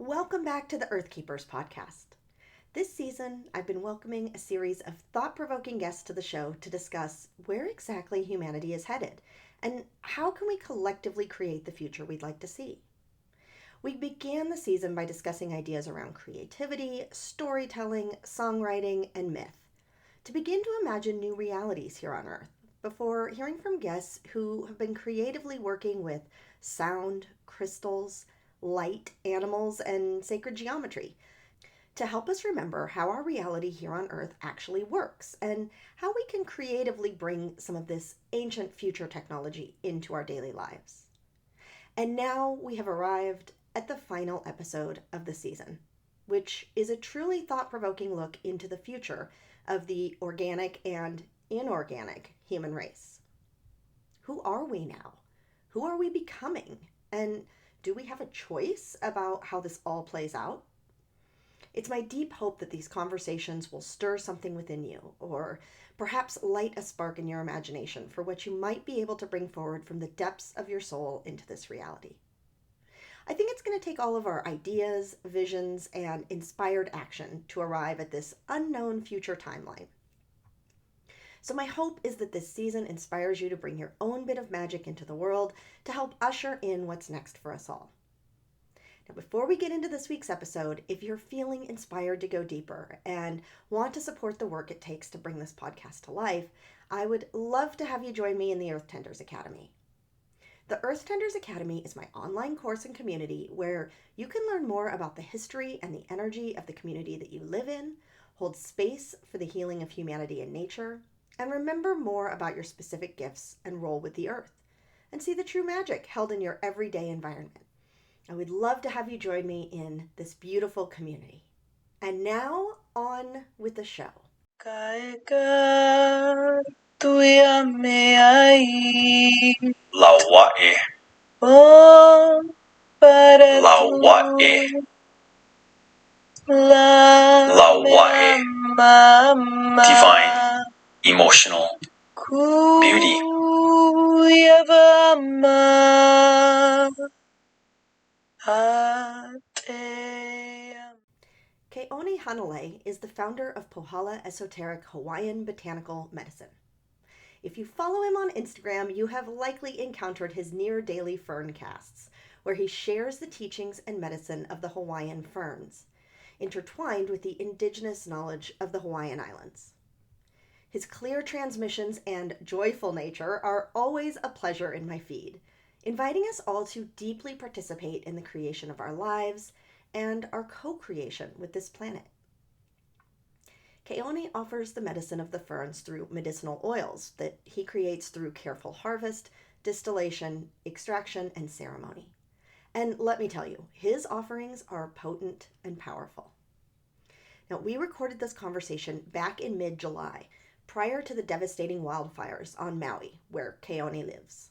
Welcome back to the Earth Keepers podcast. This season, I've been welcoming a series of thought-provoking guests to the show to discuss where exactly humanity is headed and how can we collectively create the future we'd like to see. We began the season by discussing ideas around creativity, storytelling, songwriting, and myth to begin to imagine new realities here on Earth before hearing from guests who have been creatively working with sound, crystals, light, animals, and sacred geometry to help us remember how our reality here on Earth actually works and how we can creatively bring some of this ancient future technology into our daily lives. And now we have arrived at the final episode of the season, which is a truly thought-provoking look into the future of the organic and inorganic human race. Who are we now? Who are we becoming? And do we have a choice about how this all plays out? It's my deep hope that these conversations will stir something within you, or perhaps light a spark in your imagination for what you might be able to bring forward from the depths of your soul into this reality. I think it's going to take all of our ideas, visions, and inspired action to arrive at this unknown future timeline. So my hope is that this season inspires you to bring your own bit of magic into the world to help usher in what's next for us all. Now, before we get into this week's episode, if you're feeling inspired to go deeper and want to support the work it takes to bring this podcast to life, I would love to have you join me in the Earth Tenders Academy. The Earth Tenders Academy is my online course and community where you can learn more about the history and the energy of the community that you live in, hold space for the healing of humanity and nature, and remember more about your specific gifts and role with the earth, and see the true magic held in your everyday environment. I would love to have you join me in this beautiful community. And now, on with the show. Lawae. Lawae. Divine, emotional beauty. Keonis Hanalei is the founder of Pohala Esoteric Hawaiian Botanical Medicine. If you follow him on Instagram, you have likely encountered his near-daily fern casts, where he shares the teachings and medicine of the Hawaiian ferns, intertwined with the indigenous knowledge of the Hawaiian Islands. His clear transmissions and joyful nature are always a pleasure in my feed, inviting us all to deeply participate in the creation of our lives and our co-creation with this planet. Keonis offers the medicine of the ferns through medicinal oils that he creates through careful harvest, distillation, extraction, and ceremony. And let me tell you, his offerings are potent and powerful. Now, we recorded this conversation back in mid-July, prior to the devastating wildfires on Maui, where Keonis lives.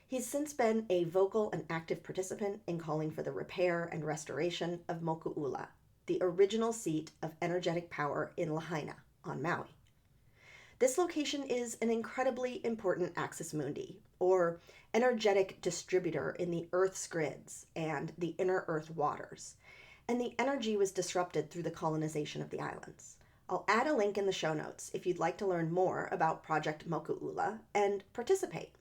He's since been a vocal and active participant in calling for the repair and restoration of Moku'ula, the original seat of energetic power in Lahaina on Maui. This location is an incredibly important axis mundi, or energetic distributor in the Earth's grids and the inner Earth waters, and the energy was disrupted through the colonization of the islands. I'll add a link in the show notes if you'd like to learn more about Project Moku'ula and participate.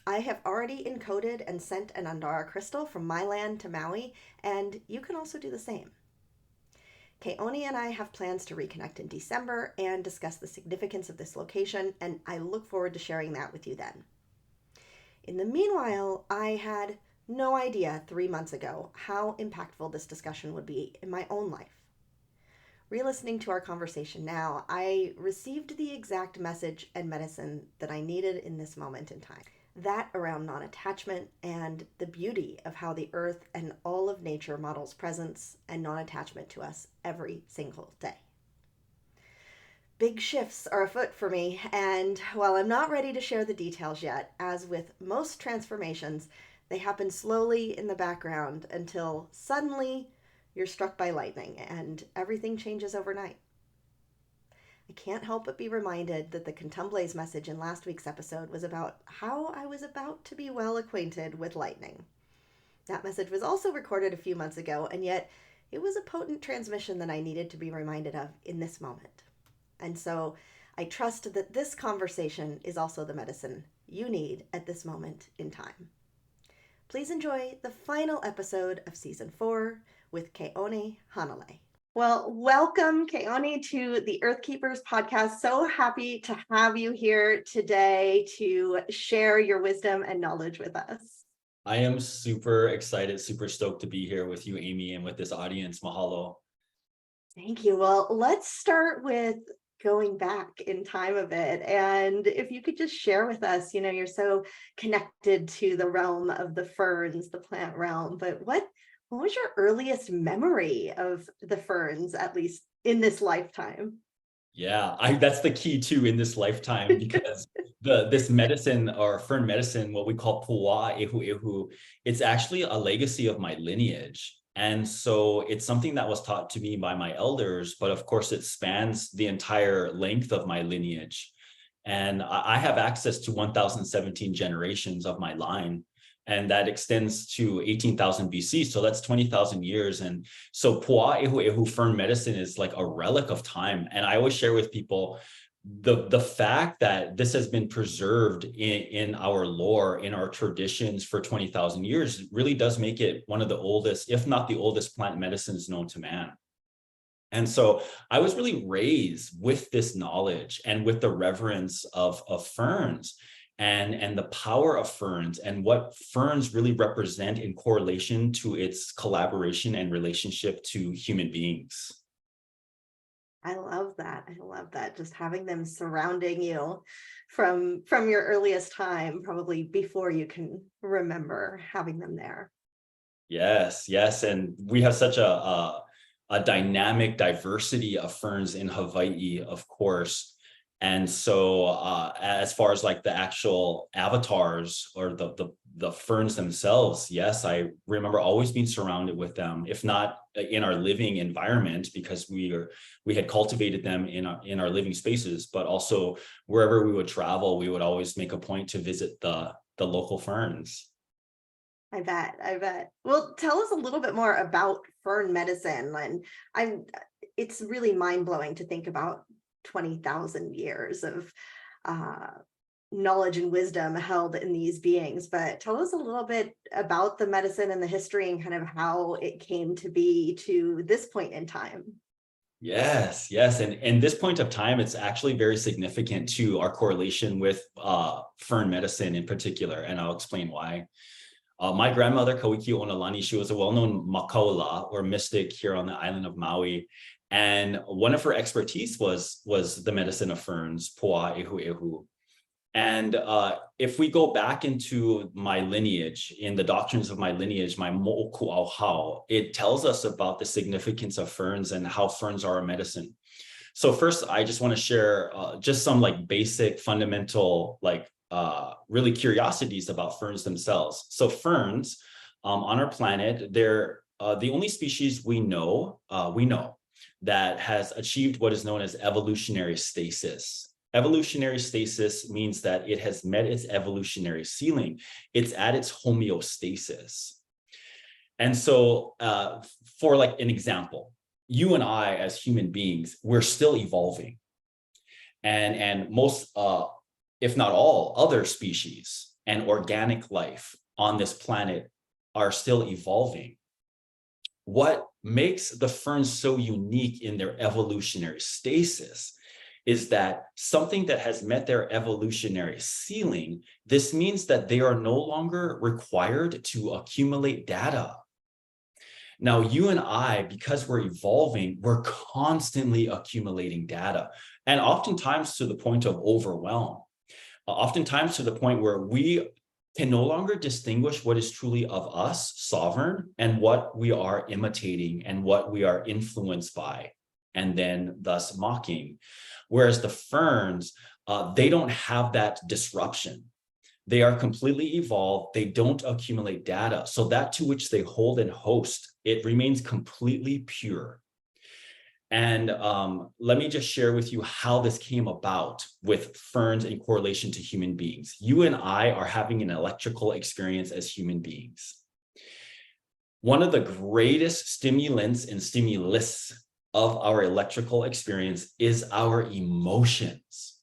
I have already encoded and sent an Andara crystal from my land to Maui, and you can also do the same. Keonis and I have plans to reconnect in December and discuss the significance of this location, and I look forward to sharing that with you then. In the meanwhile, I had no idea 3 months ago how impactful this discussion would be in my own life. Re-listening to our conversation now, I received the exact message and medicine that I needed in this moment in time. That around non-attachment and the beauty of how the earth and all of nature models presence and non-attachment to us every single day. Big shifts are afoot for me, and while I'm not ready to share the details yet, as with most transformations, they happen slowly in the background until suddenly you're struck by lightning and everything changes overnight. I can't help but be reminded that the Contemple's message in last week's episode was about how I was about to be well acquainted with lightning. That message was also recorded a few months ago, and yet it was a potent transmission that I needed to be reminded of in this moment. And so I trust that this conversation is also the medicine you need at this moment in time. Please enjoy the final episode of season 4 with Keoni Hanalei. Well, welcome, Keoni, to the Earth Keepers podcast. So happy to have you here today to share your wisdom and knowledge with us. I am super excited, super stoked to be here with you, Amy, and with this audience. Mahalo. Thank you. Well, let's start with going back in time a bit. And if you could just share with us, you're so connected to the realm of the ferns, the plant realm, but what was your earliest memory of the ferns, at least in this lifetime? Yeah, that's the key too in this lifetime, because this medicine or fern medicine, what we call pu'a ehu ehu, it's actually a legacy of my lineage. And so it's something that was taught to me by my elders, but of course it spans the entire length of my lineage. And I have access to 1017 generations of my line. And that extends to 18,000 BC. So that's 20,000 years. And so Pu'a Ehu Ehu fern medicine is like a relic of time. And I always share with people the fact that this has been preserved in our lore, in our traditions for 20,000 years really does make it one of the oldest, if not the oldest plant medicines known to man. And so I was really raised with this knowledge and with the reverence of ferns and the power of ferns and what ferns really represent in correlation to its collaboration and relationship to human beings. I love that. I love that. Just having them surrounding you from your earliest time, probably before you can remember having them there. Yes, yes. And we have such a dynamic diversity of ferns in Hawaii, of course. And so as far as like the actual avatars or the ferns themselves, yes, I remember always being surrounded with them, if not in our living environment, because we had cultivated them in our living spaces, but also wherever we would travel, we would always make a point to visit the local ferns. I bet. Well, tell us a little bit more about fern medicine. And it's really mind-blowing to think about 20,000 years of uh, knowledge and wisdom held in these beings. But tell us a little bit about the medicine and the history and kind of how it came to be to this point in time. Yes, yes. And this point of time, it's actually very significant to our correlation with fern medicine in particular. And I'll explain why. My grandmother, Kawiki Onalani, she was a well-known makaula or mystic here on the island of Maui. And one of her expertise was the medicine of ferns, poa ehu ehu. And if we go back into my lineage, in the doctrines of my lineage, my mo'oku auhau, it tells us about the significance of ferns and how ferns are a medicine. So first, I just want to share just some like basic fundamental, like really curiosities about ferns themselves. So ferns on our planet, they're the only species we know that has achieved what is known as evolutionary stasis. Evolutionary stasis means that it has met its evolutionary ceiling. It's at its homeostasis. And so for like an example, you and I as human beings, we're still evolving. And most, if not all, other species and organic life on this planet are still evolving. What makes the ferns so unique in their evolutionary stasis is that something that has met their evolutionary ceiling, this means that they are no longer required to accumulate data. Now, you and I, because we're evolving, we're constantly accumulating data, and oftentimes to the point of overwhelm, oftentimes to the point where we can no longer distinguish what is truly of us, sovereign, and what we are imitating and what we are influenced by, and then thus mocking. Whereas the ferns, they don't have that disruption. They are completely evolved. They don't accumulate data. So that to which they hold and host, it remains completely pure. And let me just share with you how this came about with ferns in correlation to human beings. You and I are having an electrical experience as human beings. One of the greatest stimulants and stimulus of our electrical experience is our emotions.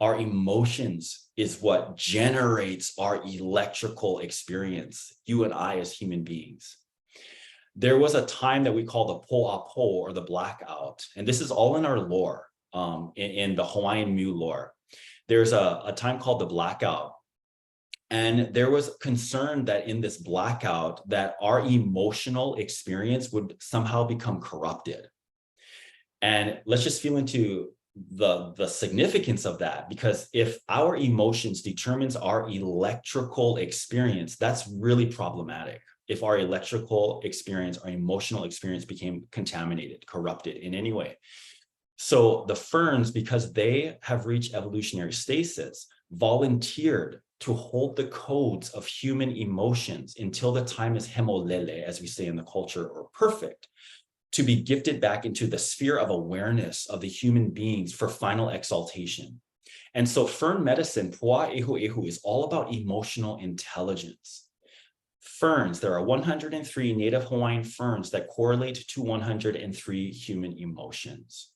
Our emotions is what generates our electrical experience, you and I as human beings. There was a time that we call the po'apo, or the blackout, and this is all in our lore, in the Hawaiian Mu lore. There's a time called the blackout, and there was concern that in this blackout that our emotional experience would somehow become corrupted. And let's just feel into the significance of that, because if our emotions determines our electrical experience, that's really problematic. If our electrical experience, our emotional experience became contaminated, corrupted in any way. So the ferns, because they have reached evolutionary stasis, volunteered to hold the codes of human emotions until the time is hemolele, as we say in the culture, or perfect, to be gifted back into the sphere of awareness of the human beings for final exaltation. And so fern medicine, Pua Ehu Ehu, is all about emotional intelligence. Ferns, there are 103 native Hawaiian ferns that correlate to 103 human emotions.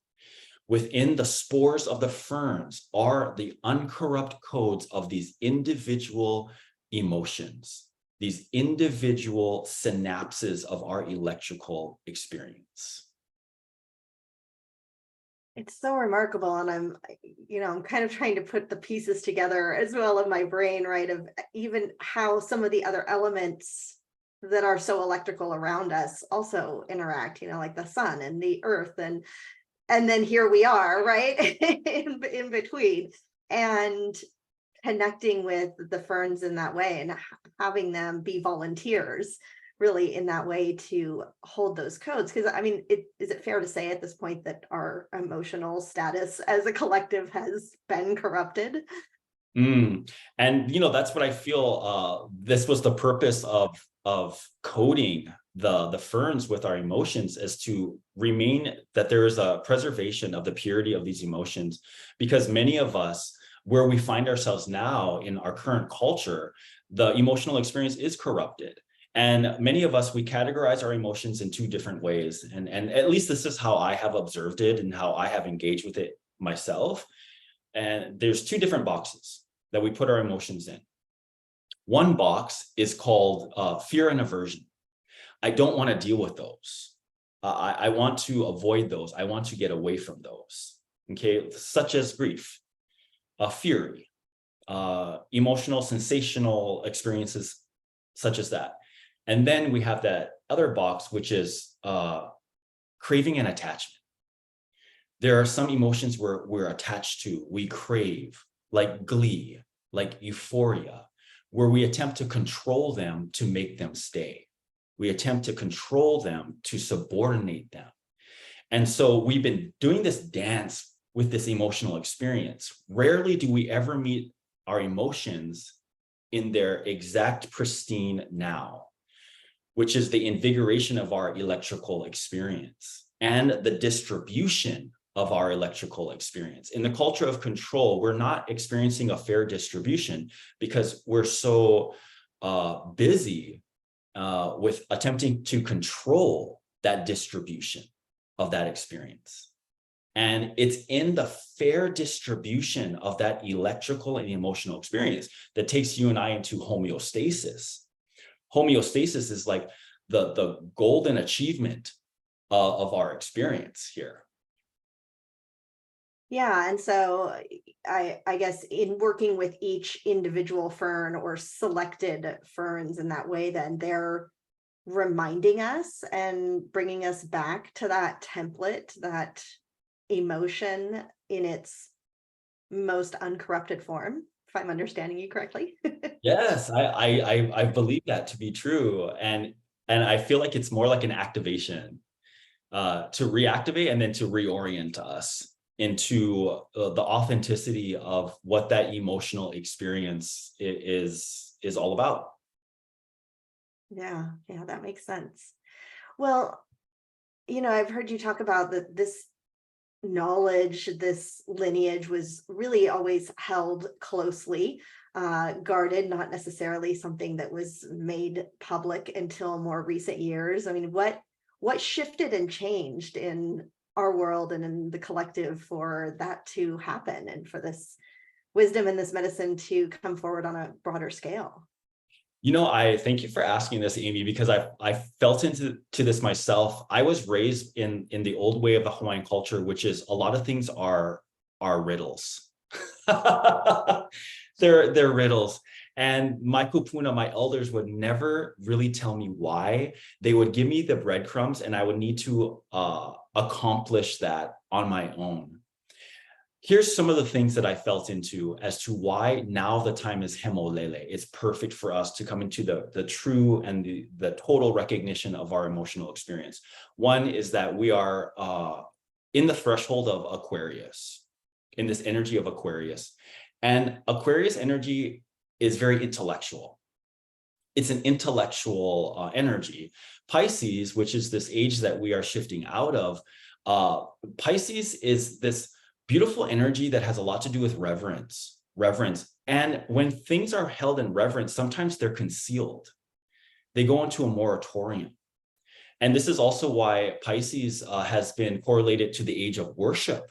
Within the spores of the ferns are the uncorrupt codes of these individual emotions, these individual synapses of our electrical experience. It's so remarkable. And I'm kind of trying to put the pieces together as well in my brain, right? Of even how some of the other elements that are so electrical around us also interact, like the sun and the earth, and then here we are, right? in between, and connecting with the ferns in that way, and having them be volunteers really in that way to hold those codes. Because is it fair to say at this point that our emotional status as a collective has been corrupted? And that's what I feel. This was the purpose of coding the ferns with our emotions, is to remain that there is a preservation of the purity of these emotions, because many of us, where we find ourselves now in our current culture, the emotional experience is corrupted. And many of us, we categorize our emotions in two different ways. And at least this is how I have observed it and how I have engaged with it myself. And there's two different boxes that we put our emotions in. One box is called fear and aversion. I don't want to deal with those. I want to avoid those. I want to get away from those. Okay, such as grief, fury, emotional, sensational experiences such as that. And then we have that other box, which is craving and attachment. There are some emotions we're attached to, we crave, like glee, like euphoria, where we attempt to control them to make them stay. We attempt to control them to subordinate them. And so we've been doing this dance with this emotional experience. Rarely do we ever meet our emotions in their exact pristine now, which is the invigoration of our electrical experience and the distribution of our electrical experience. In the culture of control, we're not experiencing a fair distribution because we're so busy with attempting to control that distribution of that experience. And it's in the fair distribution of that electrical and emotional experience that takes you and I into homeostasis. Homeostasis is like the golden achievement of our experience here. Yeah, and so I guess in working with each individual fern or selected ferns in that way, then they're reminding us and bringing us back to that template, that emotion in its most uncorrupted form, if I'm understanding you correctly. Yes, I believe that to be true, and I feel like it's more like an activation to reactivate and then to reorient us into the authenticity of what that emotional experience is all about. Yeah, that makes sense. Well, I've heard you talk about that this knowledge, this lineage was really always held closely guarded, not necessarily something that was made public until more recent years. I mean, what shifted and changed in our world and in the collective for that to happen and for this wisdom and this medicine to come forward on a broader scale? I thank you for asking this, Amy, because I felt into this myself. I was raised in the old way of the Hawaiian culture, which is a lot of things are riddles. They're riddles. And my kupuna, my elders would never really tell me why. They would give me the breadcrumbs and I would need to accomplish that on my own. Here's some of the things that I felt into as to why now the time is hemolele. It's perfect for us to come into the true and the total recognition of our emotional experience. One is that we are in the threshold of Aquarius, in this energy of Aquarius. And Aquarius energy is very intellectual. It's an intellectual energy. Pisces, which is this age that we are shifting out of, Pisces is this beautiful energy that has a lot to do with reverence. And when things are held in reverence, sometimes they're concealed. They go into a moratorium. And this is also why Pisces has been correlated to the age of worship,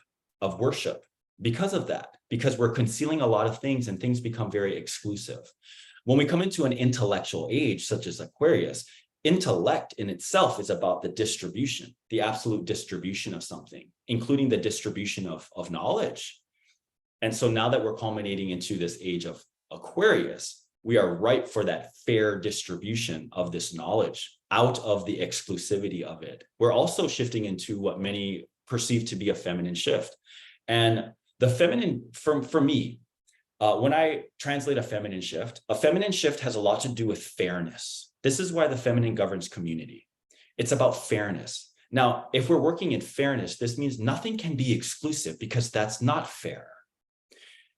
because of that, because we're concealing a lot of things and things become very exclusive. When we come into an intellectual age, such as Aquarius, intellect in itself is about the distribution, the absolute distribution of something, including the distribution of knowledge. And so now that we're culminating into this age of Aquarius, we are ripe for that fair distribution of this knowledge out of the exclusivity of it. We're also shifting into what many perceive to be a feminine shift. And the feminine, for me, when I translate a feminine shift has a lot to do with fairness. This is why the feminine governs community. It's about fairness. Now, if we're working in fairness, this means nothing can be exclusive because that's not fair.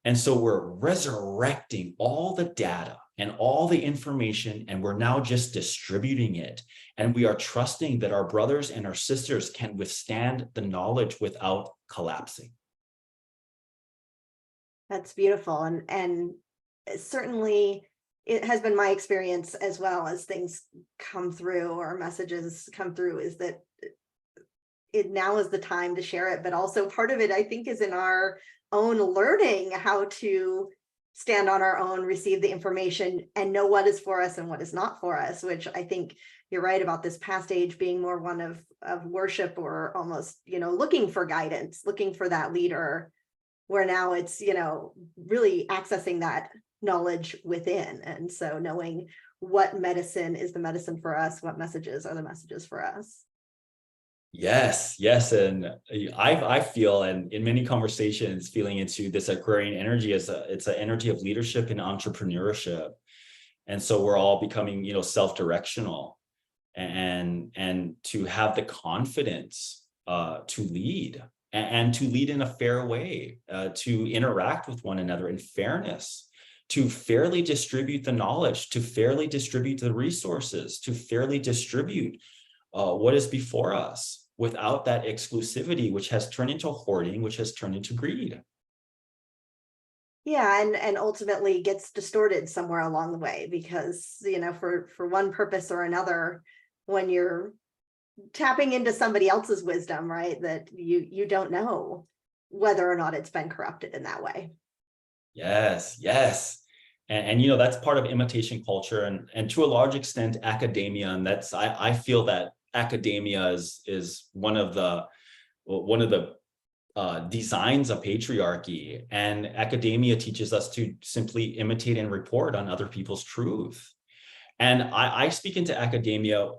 And so we're resurrecting all the data and all the information, and we're now just distributing it. And we are trusting that our brothers and our sisters can withstand the knowledge without collapsing. That's beautiful. And certainly it has been my experience as well as things come through or messages come through, is that it now is the time to share it. But also part of it, I think, is in our own learning how to stand on our own, receive the information, and know what is for us and what is not for us, which I think you're right about this past age being more one of worship, or almost, looking for guidance, looking for that leader, where now it's, really accessing that knowledge within. And so knowing what medicine is the medicine for us, what messages are the messages for us. Yes. And I feel, and in many conversations, feeling into this Aquarian energy as it's an energy of leadership and entrepreneurship. And so we're all becoming, self-directional and to have the confidence to lead and to lead in a fair way, to interact with one another in fairness, to fairly distribute the knowledge, to fairly distribute the resources, to fairly distribute what is before us without that exclusivity, which has turned into hoarding, which has turned into greed. Yeah, and ultimately gets distorted somewhere along the way because, for one purpose or another, when you're tapping into somebody else's wisdom, right, that you don't know whether or not it's been corrupted in that way. Yes. And that's part of imitation culture and to a large extent academia. And that's I feel that academia is one of the designs of patriarchy, and academia teaches us to simply imitate and report on other people's truth. And I speak into academia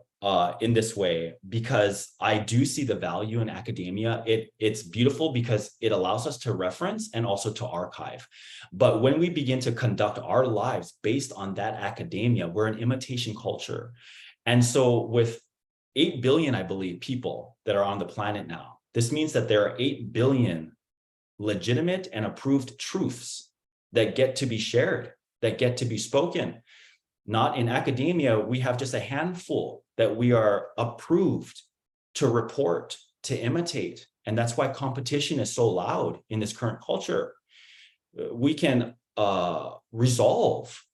in this way because I do see the value in academia. It's beautiful because it allows us to reference and also to archive. But when we begin to conduct our lives based on that academia, we're an imitation culture. And so with 8 billion, I believe, people that are on the planet now, this means that there are 8 billion legitimate and approved truths that get to be shared, that get to be spoken. Not in academia, we have just a handful that we are approved to report, to imitate. And that's why competition is so loud in this current culture. We can resolve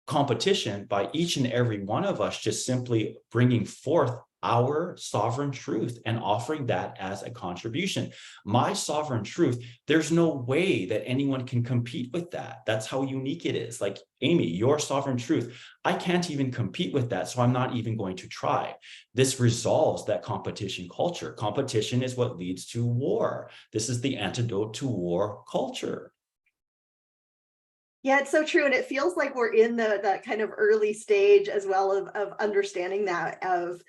competition by each and every one of us just simply bringing forth our sovereign truth and offering that as a contribution. My sovereign truth, there's no way that anyone can compete with that. That's how unique it is. Like, Amy, your sovereign truth, I can't even compete with that, so I'm not even going to try. This resolves that competition culture. Competition is what leads to war. This is the antidote to war culture. Yeah, it's so true. And it feels like we're in that kind of early stage as well of understanding that, of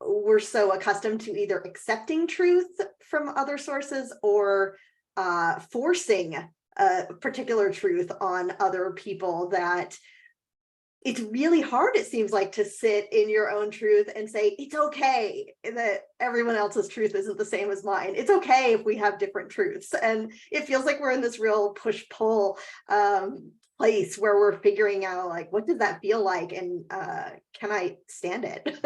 we're so accustomed to either accepting truth from other sources or forcing a particular truth on other people, that it's really hard, it seems like, to sit in your own truth and say, it's okay that everyone else's truth isn't the same as mine. It's okay if we have different truths. And it feels like we're in this real push-pull place where we're figuring out, like, what does that feel like? And can I stand it?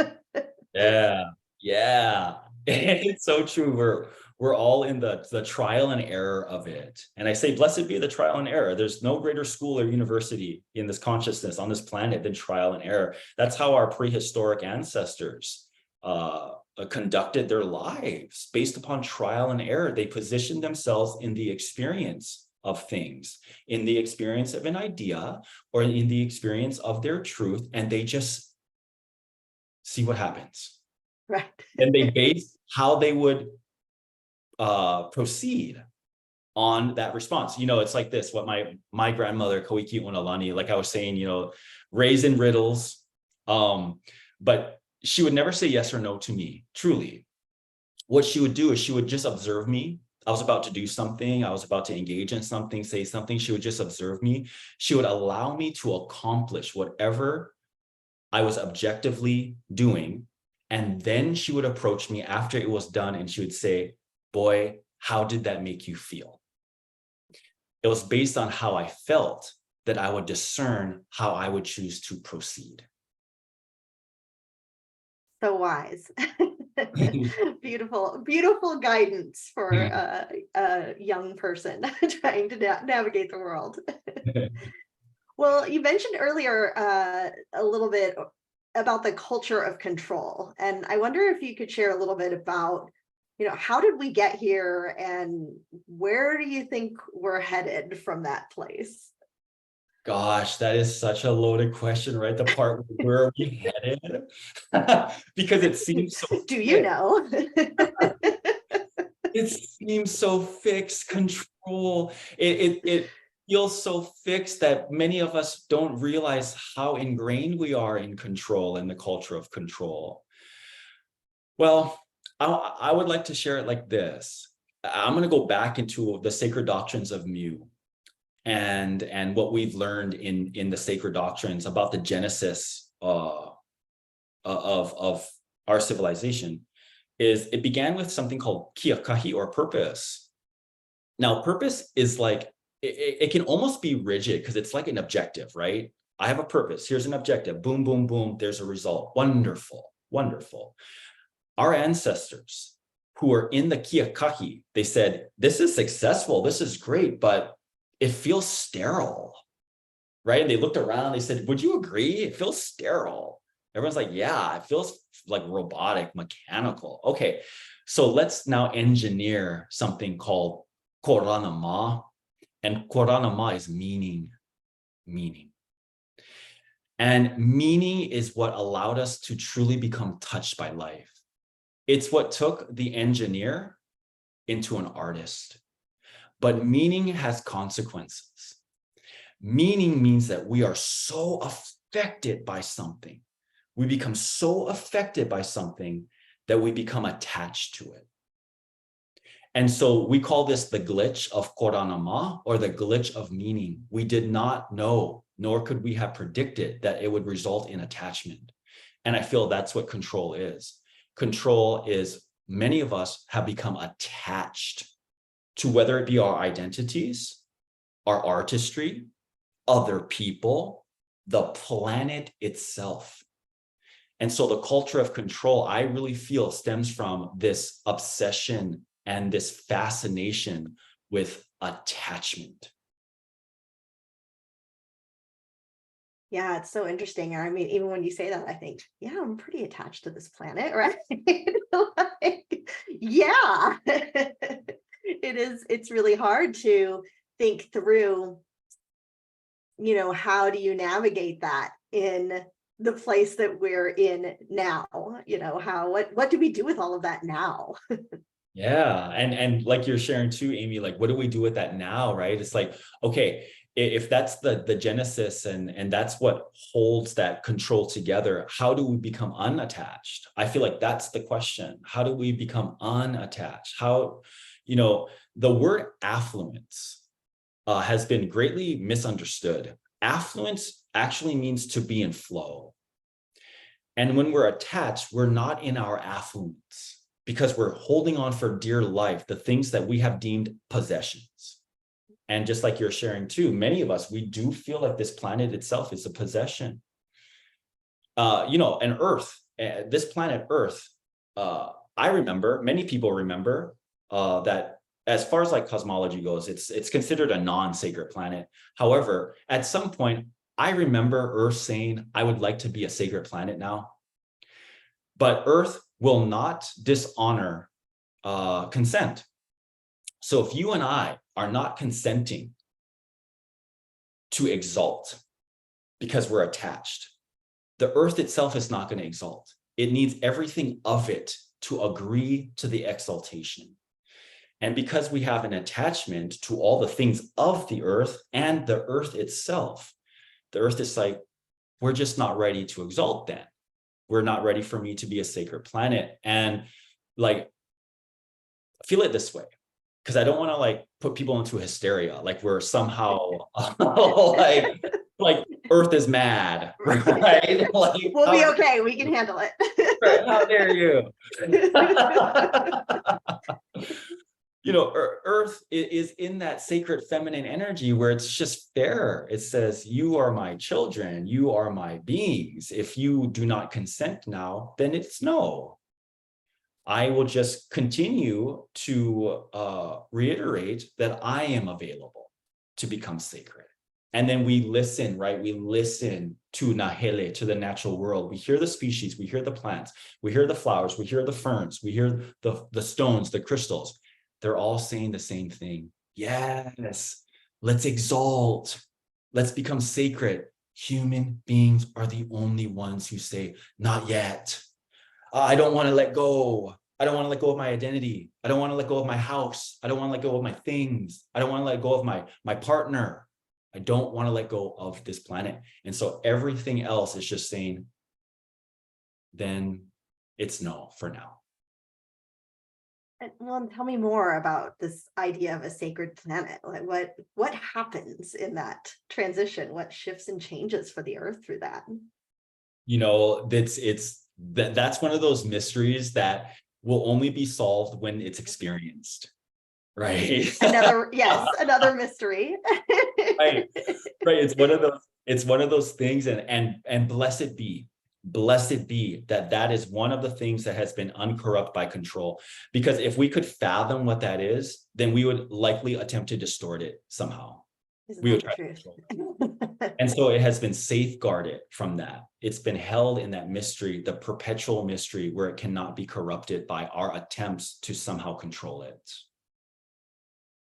Yeah, yeah. It's so true. We're all in the trial and error of it. And I say, blessed be the trial and error. There's no greater school or university in this consciousness on this planet than trial and error. That's how our prehistoric ancestors conducted their lives, based upon trial and error. They positioned themselves in the experience of things, in the experience of an idea, or in the experience of their truth, and they just see what happens. Right. And they base how they would proceed on that response. It's like this, what my grandmother, Koiki Unalani, like I was saying, raised in riddles, but she would never say yes or no to me, truly. What she would do is she would just observe me. I was about to do something, I was about to engage in something, say something, she would just observe me. She would allow me to accomplish whatever I was objectively doing. And then she would approach me after it was done and she would say, boy, how did that make you feel? It was based on how I felt that I would discern how I would choose to proceed. So wise. Beautiful guidance for a young person trying to navigate the world. Well, you mentioned earlier a little bit about the culture of control, and I wonder if you could share a little bit about, how did we get here, and where do you think we're headed from that place? Gosh, that is such a loaded question, right? The part where are we headed? Because it seems so Do you fixed. know? It seems so fixed, control. It feels so fixed that many of us don't realize how ingrained we are in control and the culture of control. Well, I would like to share it like this. I'm going to go back into the sacred doctrines of Mu and what we've learned in the sacred doctrines about the genesis of our civilization. Is it began with something called kiakahi, or purpose. Now, purpose is like, it can almost be rigid because it's like an objective, right? I have a purpose. Here's an objective. Boom, boom, boom. There's a result. Wonderful, wonderful. Our ancestors who are in the kiakahi, they said, this is successful. This is great, but it feels sterile, right? And they looked around, they said, would you agree? It feels sterile. Everyone's like, yeah, it feels like robotic, mechanical. Okay, so let's now engineer something called koranama. And koranama is meaning. And meaning is what allowed us to truly become touched by life. It's what took the engineer into an artist. But meaning has consequences. Meaning means that we are so affected by something. We become so affected by something that we become attached to it. And so we call this the glitch of koranama, or the glitch of meaning. We did not know, nor could we have predicted that it would result in attachment. And I feel that's what control is. Control is, many of us have become attached to, whether it be our identities, our artistry, other people, the planet itself. And so the culture of control, I really feel, stems from this obsession and this fascination with attachment. Yeah, it's so interesting. I mean, even when you say that, I think, yeah, I'm pretty attached to this planet, right? Like, yeah. It's really hard to think through, how do you navigate that in the place that we're in now? What do we do with all of that now? Yeah, and like you're sharing too, Amy, like what do we do with that now, right? It's like, okay, if that's the genesis and that's what holds that control together, how do we become unattached? I feel like that's the question. How do we become unattached? How, the word affluence has been greatly misunderstood. Affluence actually means to be in flow. And when we're attached, we're not in our affluence because we're holding on for dear life the things that we have deemed possessions. And just like you're sharing too, many of us, we do feel like this planet itself is a possession. And Earth, this planet Earth, I remember, many people remember that as far as like cosmology goes, it's considered a non-sacred planet. However, at some point, I remember Earth saying, I would like to be a sacred planet now. But Earth will not dishonor consent. So if you and I are not consenting to exalt because we're attached, the Earth itself is not going to exalt. It needs everything of it to agree to the exaltation. And because we have an attachment to all the things of the Earth and the Earth itself, the Earth is like, we're just not ready to exalt then. We're not ready for me to be a sacred planet. And like, feel it this way, because I don't want to like put people into hysteria, like we're somehow like Earth is mad, right? Like, We'll be okay. We can handle it. right, how dare you? Earth is in that sacred feminine energy where it's just fair. It says, you are my children, you are my beings. If you do not consent now, then it's no. I will just continue to reiterate that I am available to become sacred. And then we listen, right? We listen to Nahele, to the natural world. We hear the species, we hear the plants, we hear the flowers, we hear the ferns, we hear the stones, the crystals. They're all saying the same thing. Yes, let's exalt. Let's become sacred. Human beings are the only ones who say, not yet. I don't want to let go. I don't want to let go of my identity. I don't want to let go of my house. I don't want to let go of my things. I don't want to let go of my partner. I don't want to let go of this planet. And so everything else is just saying, then it's no for now. Well, tell me more about this idea of a sacred planet. Like what happens in that transition? What shifts and changes for the Earth through that? That's one of those mysteries that will only be solved when it's experienced, right? Another mystery. Right. It's one of those things, and blessed be that is one of the things that has been uncorrupt by control. Because if we could fathom what that is, then we would likely attempt to distort it somehow. Isn't We that would the try to truth? control it. And so it has been safeguarded from that. It's been held in that mystery, the perpetual mystery, where it cannot be corrupted by our attempts to somehow control it.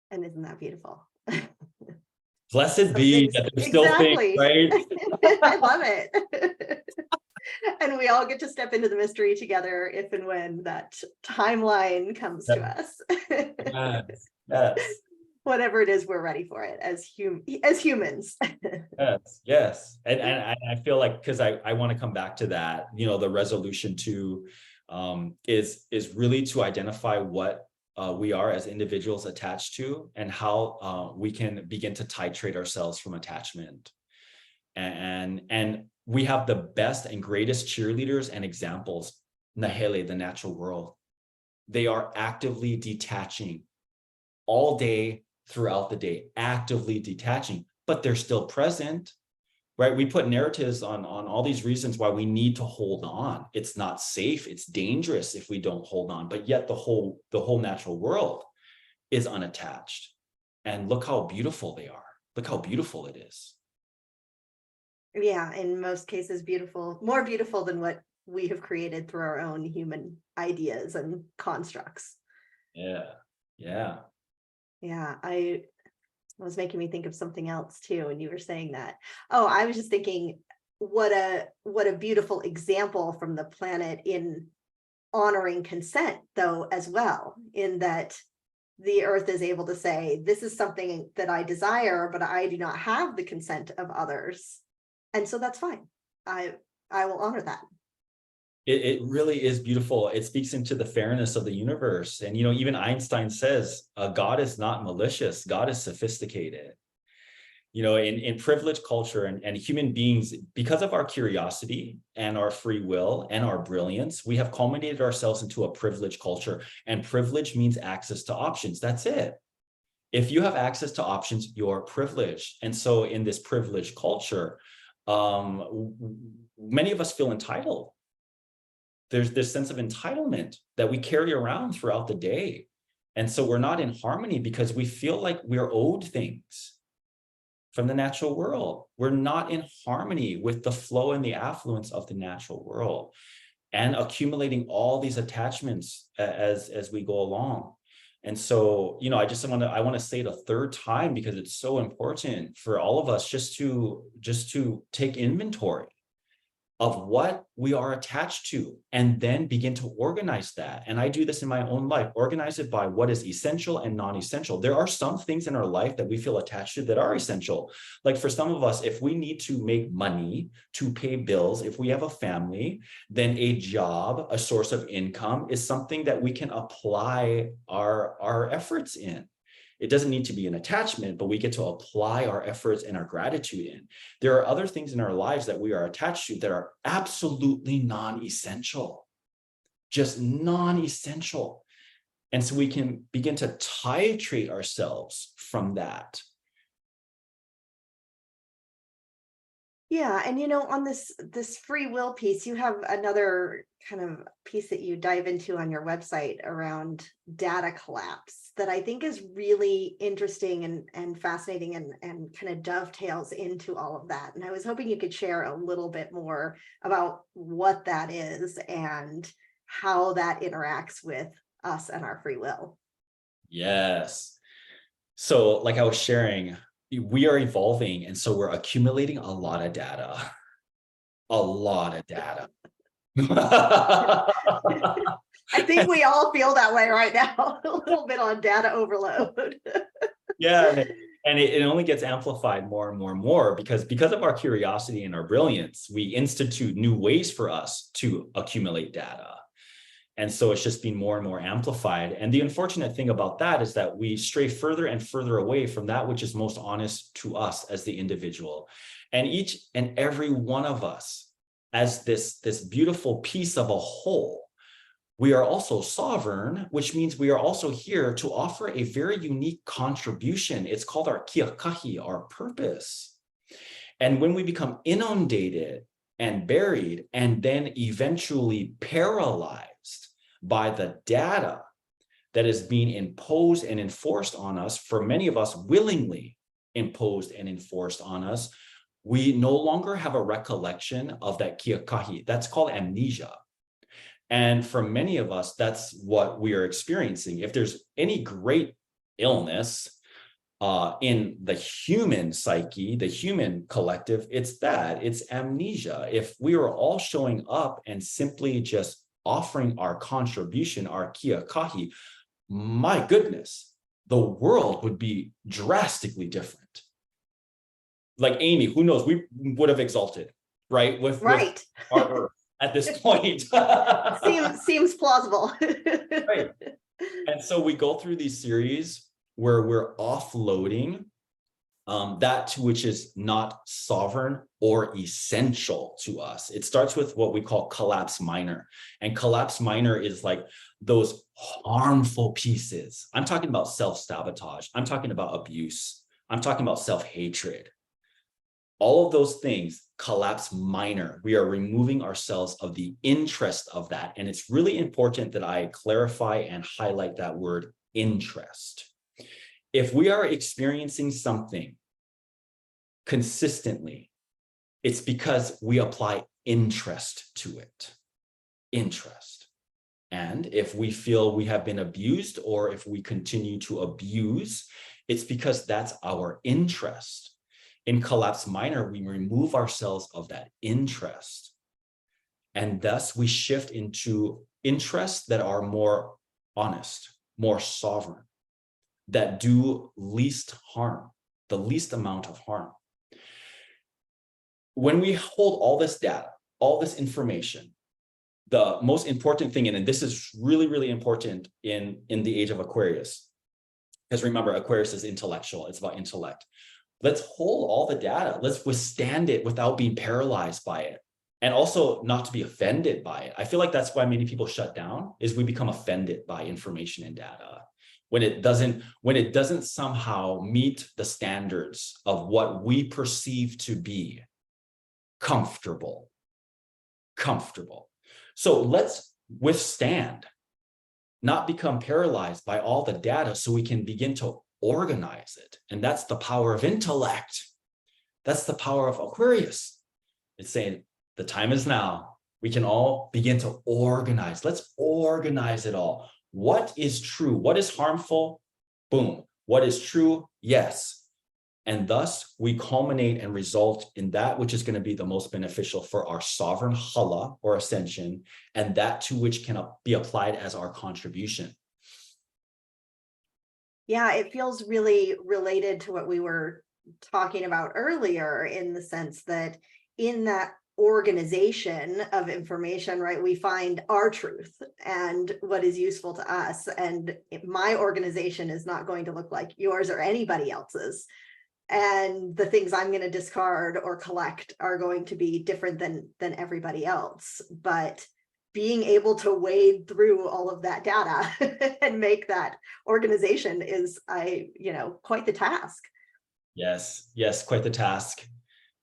And isn't that beautiful? Blessed be that there's still things, Exactly. right? I love it. And we all get to step into the mystery together if and when that timeline comes to us. Yes, yes. Whatever it is, we're ready for it as humans. Yes. And I feel like, because I want to come back to that, the resolution to is really to identify what we are as individuals attached to, and how we can begin to titrate ourselves from attachment. And we have the best and greatest cheerleaders and examples, Nahele, the natural world. They are actively detaching all day, throughout the day, actively detaching, but they're still present, right? We put narratives on all these reasons why we need to hold on. It's not safe, it's dangerous if we don't hold on, but yet the whole natural world is unattached. And look how beautiful they are. Look how beautiful it is. Yeah, in most cases, beautiful, more beautiful than what we have created through our own human ideas and constructs. Yeah. Yeah. Yeah, I was making me think of something else too, and you were saying that. Oh, I was just thinking what a beautiful example from the planet in honoring consent, though, as well, in that the earth is able to say, this is something that I desire, but I do not have the consent of others. And so that's fine. I will honor that. It really is beautiful. It speaks into the fairness of the universe. And, even Einstein says, God is not malicious, God is sophisticated. In privileged culture and human beings, because of our curiosity and our free will and our brilliance, we have culminated ourselves into a privileged culture. And privilege means access to options. That's it. If you have access to options, you're privileged. And so in this privileged culture, many of us feel entitled. There's this sense of entitlement that we carry around throughout the day. And so we're not in harmony because we feel like we're owed things from the natural world. We're not in harmony with the flow and the affluence of the natural world, and accumulating all these attachments as we go along. And so, I want to say it a third time because it's so important for all of us just to take inventory of what we are attached to, and then begin to organize that. And I do this in my own life, organize it by what is essential and non-essential. There are some things in our life that we feel attached to that are essential. Like for some of us, if we need to make money to pay bills, if we have a family, then a job, a source of income is something that we can apply our efforts in. It doesn't need to be an attachment, but we get to apply our efforts and our gratitude in. There are other things in our lives that we are attached to that are absolutely non-essential, just non-essential. And so we can begin to titrate ourselves from that. Yeah, and on this free will piece, you have another kind of piece that you dive into on your website around data collapse that I think is really interesting and fascinating and kind of dovetails into all of that. And I was hoping you could share a little bit more about what that is and how that interacts with us and our free will. Yes. So like I was sharing, we are evolving. And so we're accumulating a lot of data, a lot of data. I think we all feel that way right now, a little bit on data overload. Yeah, and it only gets amplified more and more and more because of our curiosity and our brilliance, we institute new ways for us to accumulate data. And so it's just been more and more amplified. And the unfortunate thing about that is that we stray further and further away from that which is most honest to us as the individual. And each and every one of us, as this beautiful piece of a whole, we are also sovereign, which means we are also here to offer a very unique contribution. It's called our kiakahi, our purpose. And when we become inundated and buried and then eventually paralyzed by the data that is being imposed and enforced on us, for many of us willingly imposed and enforced on us, we no longer have a recollection of that kiakahi. That's called amnesia. And for many of us, that's what we are experiencing. If there's any great illness in the human psyche, the human collective, it's that, it's amnesia. If we were all showing up and simply just offering our contribution, our kiakahi, my goodness, the world would be drastically different. Like Amy, who knows, we would have exalted, right? With our earth at this point. seems plausible. Right. And so we go through these series where we're offloading that to which is not sovereign or essential to us. It starts with what we call collapse minor. And collapse minor is like those harmful pieces. I'm talking about self-sabotage. I'm talking about abuse. I'm talking about self-hatred. All of those things, collapse minor. We are removing ourselves of the interest of that. And it's really important that I clarify and highlight that word interest. If we are experiencing something consistently It's because we apply interest to it. Interest. And if we feel we have been abused, or if we continue to abuse, it's because that's our interest. In collapse minor, we remove ourselves of that interest. And thus we shift into interests that are more honest, more sovereign, that do least harm, the least amount of harm. When we hold all this data, all this information, the most important thing, and this is really, really important in the age of Aquarius, because remember, Aquarius is intellectual. It's about intellect. Let's hold all the data. Let's withstand it without being paralyzed by it. And also not to be offended by it. I feel like that's why many people shut down, is we become offended by information and data. When it doesn't somehow meet the standards of what we perceive to be comfortable. So let's withstand, not become paralyzed by all the data, so we can begin to organize it. And that's the power of intellect. That's the power of Aquarius. It's saying the time is now. We can all begin to organize. Let's organize it all. What is true? What is harmful? Boom. What is true? Yes. And thus we culminate and result in that which is going to be the most beneficial for our sovereign hala, or ascension, and that to which can be applied as our contribution. Yeah, it feels really related to what we were talking about earlier, in the sense that in that organization of information, right, we find our truth and what is useful to us. And my organization is not going to look like yours or anybody else's. And the things I'm going to discard or collect are going to be different than everybody else. But being able to wade through all of that data and make that organization is, quite the task. Yes, quite the task.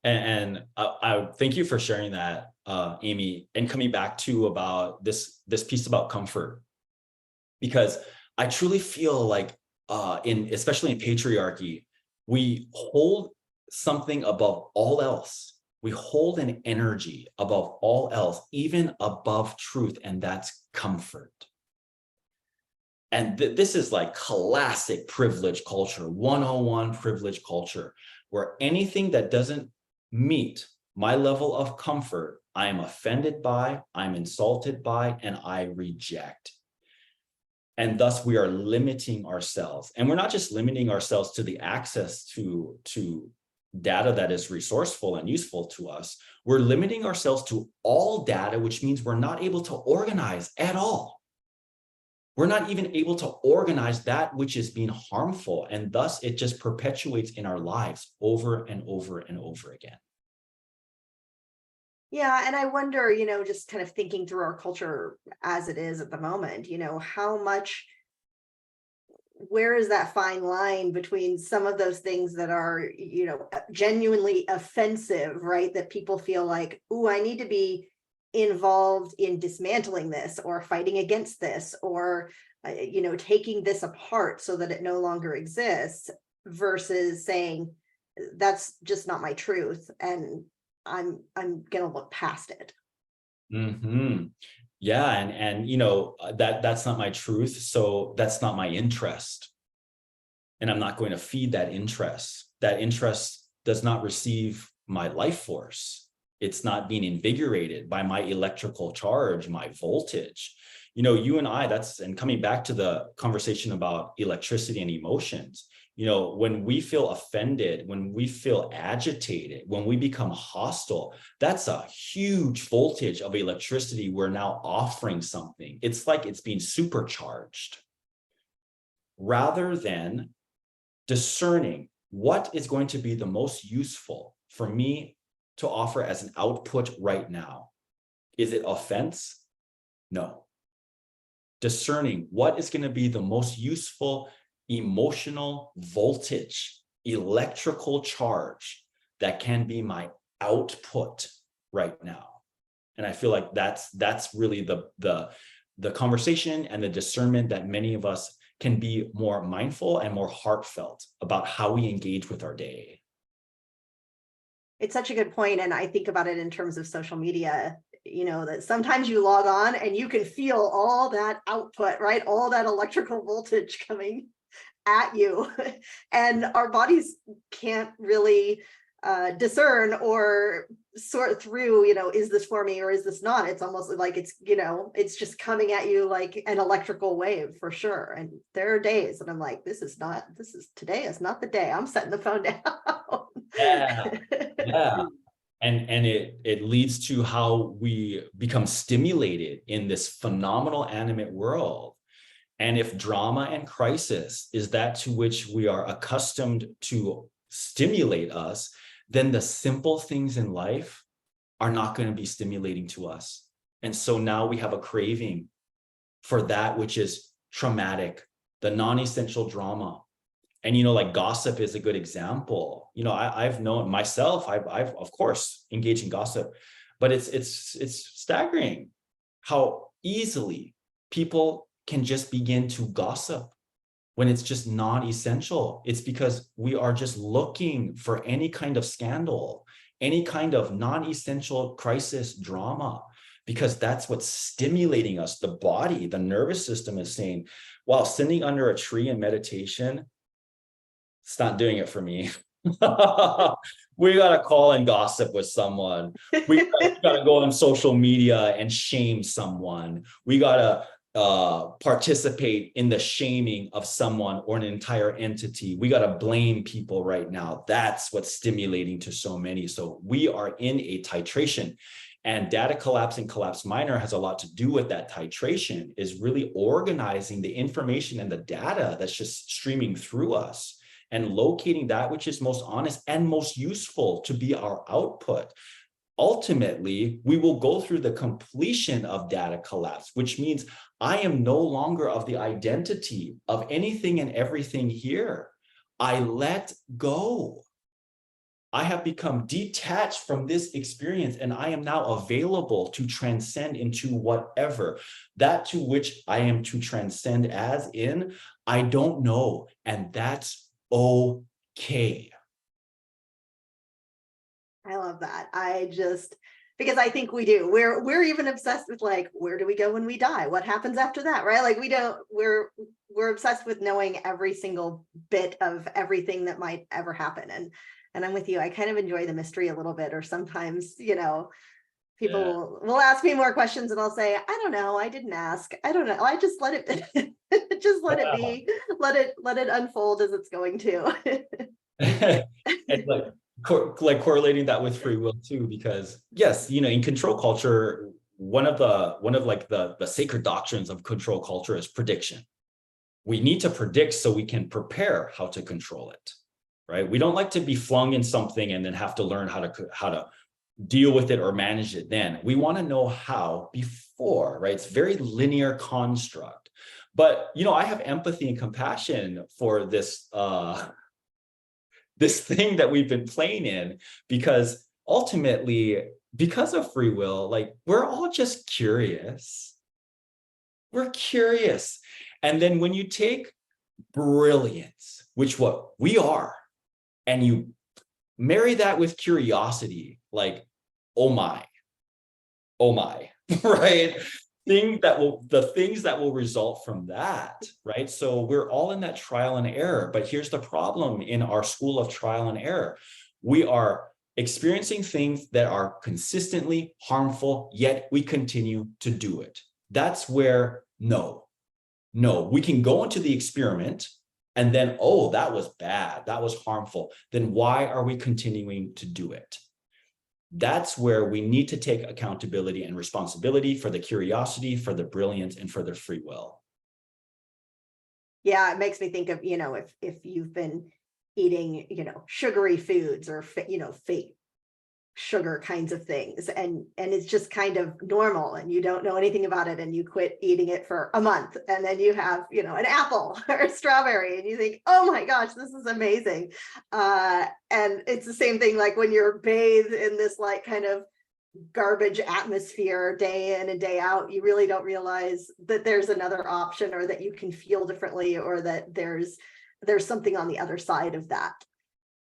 And I thank you for sharing that, Amy, and coming back to about this piece about comfort, because I truly feel like especially in patriarchy, we hold something above all else. We hold an energy above all else, even above truth, and that's comfort. And this is like classic privilege culture, 101 privilege culture, where anything that doesn't meet my level of comfort, I am offended by, I'm insulted by, and I reject. And thus we are limiting ourselves. And we're not just limiting ourselves to the access to data that is resourceful and useful to us. We're limiting ourselves to all data, which means we're not able to organize at all. We're not even able to organize that which is being harmful. And thus it just perpetuates in our lives over and over and over again. Yeah, and I wonder, just kind of thinking through our culture as it is at the moment, how much, where is that fine line between some of those things that are, genuinely offensive, right? That people feel like, ooh, I need to be involved in dismantling this, or fighting against this, or, taking this apart so that it no longer exists, versus saying, that's just not my truth, and I'm gonna look past it. Mm-hmm. Yeah, and that's not my truth, so that's not my interest, and I'm not going to feed that interest. That interest does not receive my life force. It's not being invigorated by my electrical charge, my voltage. You and I, and coming back to the conversation about electricity and emotions, when we feel offended, when we feel agitated, when we become hostile, that's a huge voltage of electricity we're now offering something. It's like it's being supercharged. Rather than discerning what is going to be the most useful for me to offer as an output right now. Is it offense? No. Discerning what is going to be the most useful emotional voltage, electrical charge that can be my output right now. And I feel like that's really the conversation and the discernment that many of us can be more mindful and more heartfelt about how we engage with our day. It's such a good point, and I think about it in terms of social media, that sometimes you log on and you can feel all that output, right? All that electrical voltage coming at you, and our bodies can't really discern or sort through, is this for me or is this not? It's almost like it's just coming at you like an electrical wave for sure. And there are days and I'm like, today is not the day. I'm setting the phone down. Yeah, yeah. And it leads to how we become stimulated in this phenomenal animate world. And if drama and crisis is that to which we are accustomed to stimulate us, then the simple things in life are not going to be stimulating to us. And so now we have a craving for that which is traumatic, the non-essential drama. And, like gossip is a good example. I've known myself, I've of course engaged in gossip, but it's staggering how easily people can just begin to gossip when it's just non-essential. It's because we are just looking for any kind of scandal, any kind of non-essential crisis drama, because that's what's stimulating us. The body, the nervous system is saying, wow, sitting under a tree in meditation, it's not doing it for me. We got to call and gossip with someone. We got to go on social media and shame someone. We got to participate in the shaming of someone or an entire entity. We got to blame people right now. That's what's stimulating to so many. So we are in a titration, and data collapse and collapse minor has a lot to do with that titration, is really organizing the information and the data that's just streaming through us and locating that which is most honest and most useful to be our output. Ultimately, we will go through the completion of data collapse, which means I am no longer of the identity of anything and everything here. I let go. I have become detached from this experience, and I am now available to transcend into whatever. That to which I am to transcend as in, I don't know, and that's okay. I love that. Because I think we do. We're even obsessed with like, where do we go when we die? What happens after that, right? Like we're obsessed with knowing every single bit of everything that might ever happen. And I'm with you. I kind of enjoy the mystery a little bit, or sometimes, people will ask me more questions and I'll say, I don't know. I didn't ask. I don't know. I just let it just let it be. Let it unfold as it's going to. And like correlating that with free will too, because yes, in control culture, one of the sacred doctrines of control culture is prediction. We need to predict so we can prepare how to control it, right? We don't like to be flung in something and then have to learn how to deal with it or manage it. Then we want to know how before, right? It's very linear construct. But I have empathy and compassion for this this thing that we've been playing in, because ultimately, because of free will, like we're all just curious. We're curious. And then when you take brilliance, which what we are, and you marry that with curiosity, like, oh my, right? The things that will result from that, right? So we're all in that trial and error. But here's the problem in our school of trial and error. We are experiencing things that are consistently harmful, yet we continue to do it. That's where no, we can go into the experiment and then, oh, that was bad, that was harmful. Then why are we continuing to do it? That's where we need to take accountability and responsibility for the curiosity, for the brilliance, and for the free will. Yeah, it makes me think of, if you've been eating, sugary foods or, fake sugar kinds of things, and it's just kind of normal and you don't know anything about it, and you quit eating it for a month, and then you have an apple or a strawberry and you think, oh my gosh, this is amazing. And it's the same thing, like when you're bathed in this like kind of garbage atmosphere day in and day out, you really don't realize that there's another option, or that you can feel differently, or that there's something on the other side of that.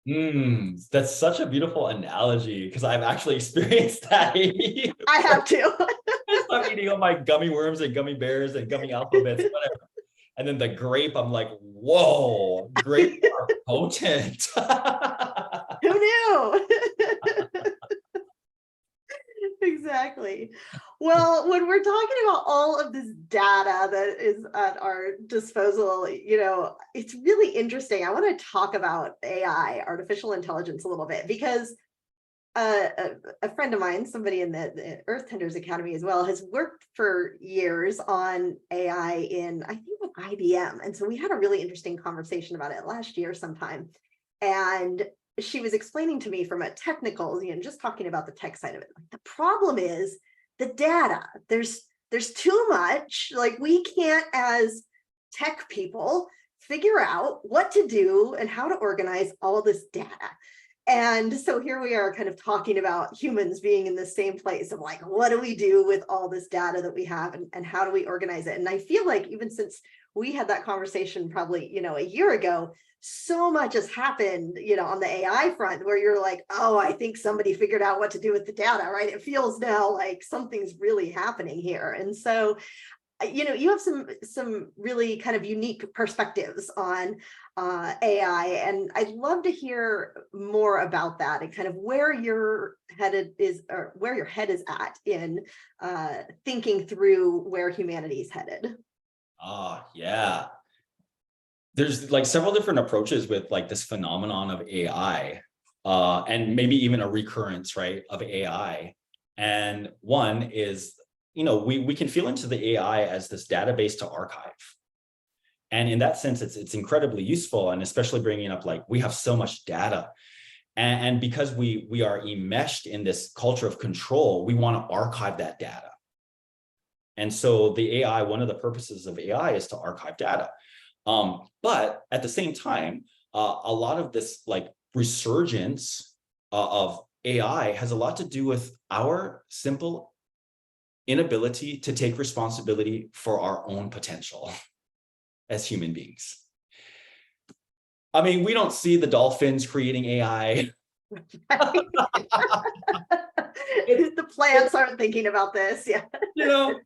That's such a beautiful analogy because I've actually experienced that. I have to. I'm eating all my gummy worms and gummy bears and gummy alphabets, whatever. And then the grape, I'm like, whoa, grapes are potent. Who knew? Exactly. Well, when we're talking about all of this data that is at our disposal, it's really interesting. I want to talk about AI, artificial intelligence, a little bit because a friend of mine, somebody in the Earth Tenders Academy as well, has worked for years on AI in, I think, with IBM. And so we had a really interesting conversation about it last year sometime. And she was explaining to me from a technical, just talking about the tech side of it. Like, the problem is the data. There's too much. Like, we can't, as tech people, figure out what to do and how to organize all this data. And so here we are kind of talking about humans being in the same place of like, what do we do with all this data that we have, and how do we organize it? And I feel like even since we had that conversation probably, a year ago, so much has happened, on the AI front where you're like, oh, I think somebody figured out what to do with the data, right? It feels now like something's really happening here. And so you have some really kind of unique perspectives on AI, and I'd love to hear more about that and kind of where your head is, or where your head is at in thinking through where humanity is headed. Yeah. There's like several different approaches with like this phenomenon of AI, and maybe even a recurrence, right, of AI. And one is, we can feel into the AI as this database to archive. And in that sense, it's incredibly useful, and especially bringing up like we have so much data. And because we are enmeshed in this culture of control, we want to archive that data. And so the AI, one of the purposes of AI is to archive data. But at the same time, a lot of this like resurgence of AI has a lot to do with our simple inability to take responsibility for our own potential as human beings. I mean, we don't see the dolphins creating AI. The plants aren't thinking about this. Yeah.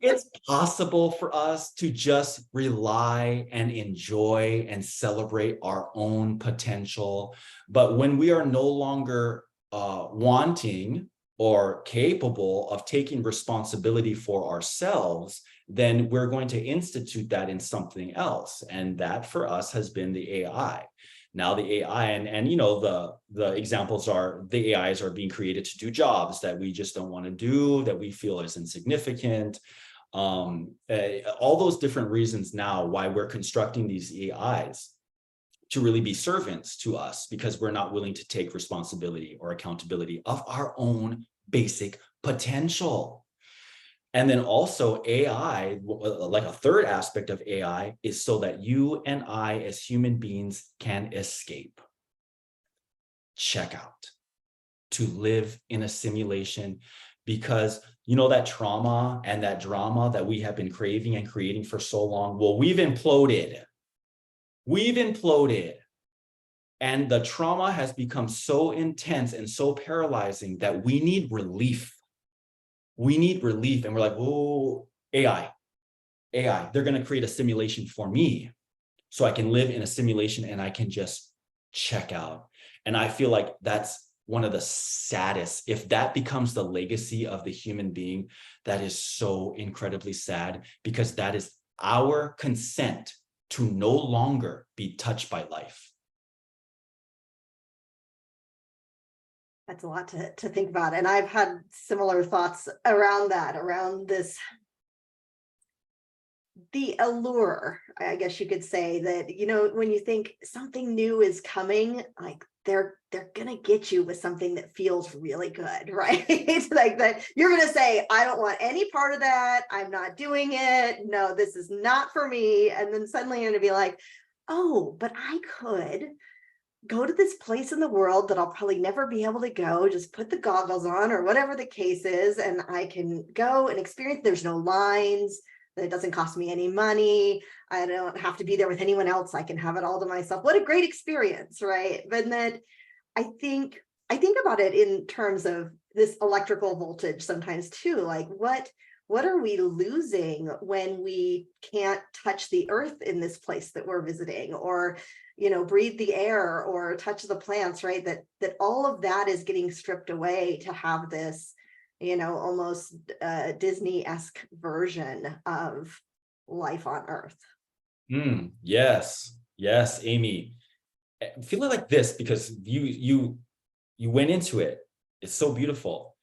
It's possible for us to just rely and enjoy and celebrate our own potential. But when we are no longer wanting or capable of taking responsibility for ourselves, then we're going to institute that in something else. And that for us has been the AI. Now the AI and the examples are the AIs are being created to do jobs that we just don't want to do, that we feel is insignificant. All those different reasons now why we're constructing these AIs to really be servants to us, because we're not willing to take responsibility or accountability of our own basic potential. And then also AI, like a third aspect of AI, is so that you and I as human beings can escape, check out, to live in a simulation, because that trauma and that drama that we have been craving and creating for so long, well, we've imploded. And the trauma has become so intense and so paralyzing that we need relief. And we're like, oh, AI, they're going to create a simulation for me so I can live in a simulation and I can just check out. And I feel like that's one of the saddest, if that becomes the legacy of the human being, that is so incredibly sad, because that is our consent to no longer be touched by life. That's a lot to think about. And I've had similar thoughts around that, around this, the allure, I guess you could say, that, when you think something new is coming, like they're gonna get you with something that feels really good, right? Like that you're gonna say, I don't want any part of that. I'm not doing it. No, this is not for me. And then suddenly you're gonna be like, oh, but I could go to this place in the world that I'll probably never be able to go, just put the goggles on or whatever the case is, and I can go and experience. There's no lines, that it doesn't cost me any money. I don't have to be there with anyone else. I can have it all to myself. What a great experience, right? But then I think about it in terms of this electrical voltage sometimes too. Like what are we losing when we can't touch the earth in this place that we're visiting, or breathe the air or touch the plants, right? That all of that is getting stripped away to have this, almost Disney-esque version of life on earth. Yes, yes, Amy. I feel it like this because you went into it. It's so beautiful.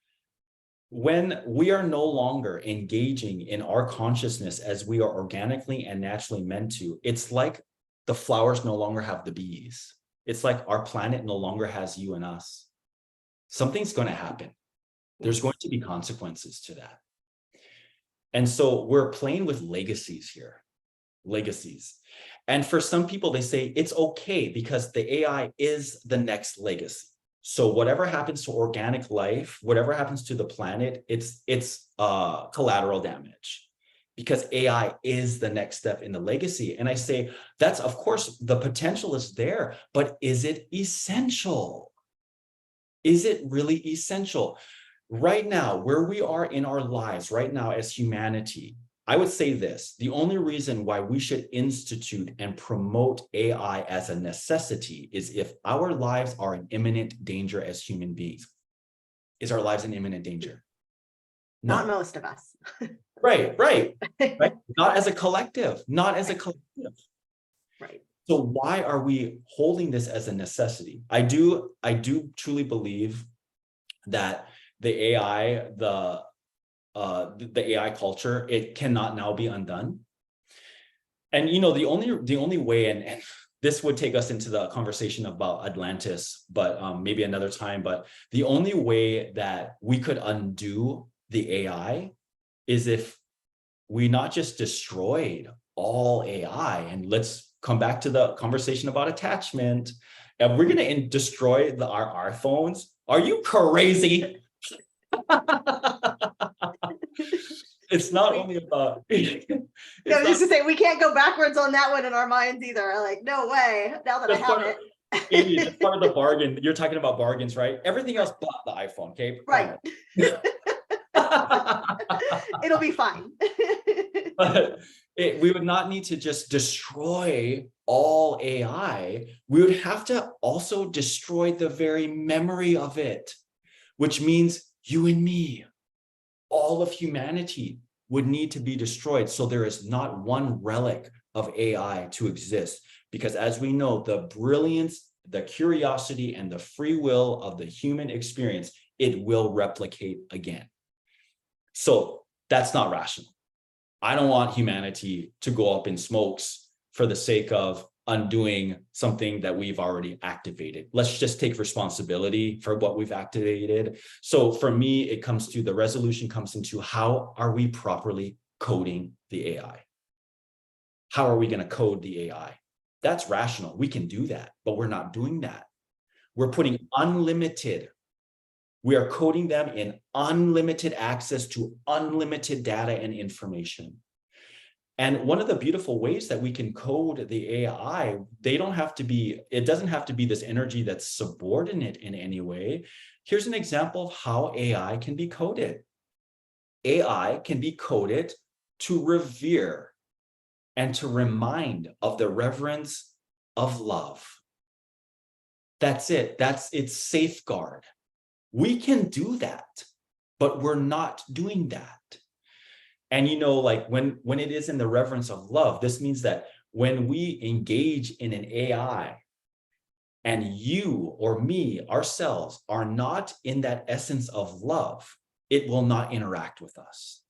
When we are no longer engaging in our consciousness as we are organically and naturally meant to, it's like the flowers no longer have the bees. It's like our planet no longer has you and us. Something's going to happen. There's going to be consequences to that. And so we're playing with legacies here. Legacies. And for some people, they say it's okay because the AI is the next legacy. So whatever happens to organic life, whatever happens to the planet, it's collateral damage because AI is the next step in the legacy. And I say, that's, of course, the potential is there, but is it essential? Is it really essential? Right now, where we are in our lives right now as humanity, I would say this: the only reason why we should institute and promote AI as a necessity is if our lives are in imminent danger as human beings. Is our lives in imminent danger? Not No. most of us. Right. Not as a collective, not as a collective. Right. So why are we holding this as a necessity? I do truly believe that the AI, the AI culture, it cannot now be undone. And the only way, and this would take us into the conversation about Atlantis, but maybe another time. But the only way that we could undo the AI is if we not just destroyed all AI. And let's come back to the conversation about attachment. And we're going to destroy our phones. Are you crazy? It's not only about. I was just to say we can't go backwards on that one in our minds either. Like, no way. Now that I have it. Amy, that's part of the bargain. You're talking about bargains, right? Everything else but the iPhone, okay? Right. It'll be fine. But we would not need to just destroy all AI. We would have to also destroy the very memory of it, which means you and me, all of humanity would need to be destroyed. So there is not one relic of AI to exist. Because as we know, the brilliance, the curiosity, and the free will of the human experience, it will replicate again. So that's not rational. I don't want humanity to go up in smokes for the sake of undoing something that we've already activated. Let's just take responsibility for what we've activated. So for me, it comes to the resolution comes into how are we properly coding the AI? How are we going to code the AI? That's rational. We can do that, but we're not doing that. We're putting unlimited. We are coding them in unlimited access to unlimited data and information. And one of the beautiful ways that we can code the AI, it doesn't have to be this energy that's subordinate in any way. Here's an example of how AI can be coded. AI can be coded to revere and to remind of the reverence of love. That's it. That's its safeguard. We can do that, but we're not doing that. And like when it is in the reverence of love, this means that when we engage in an AI and you or me, ourselves, are not in that essence of love, it will not interact with us.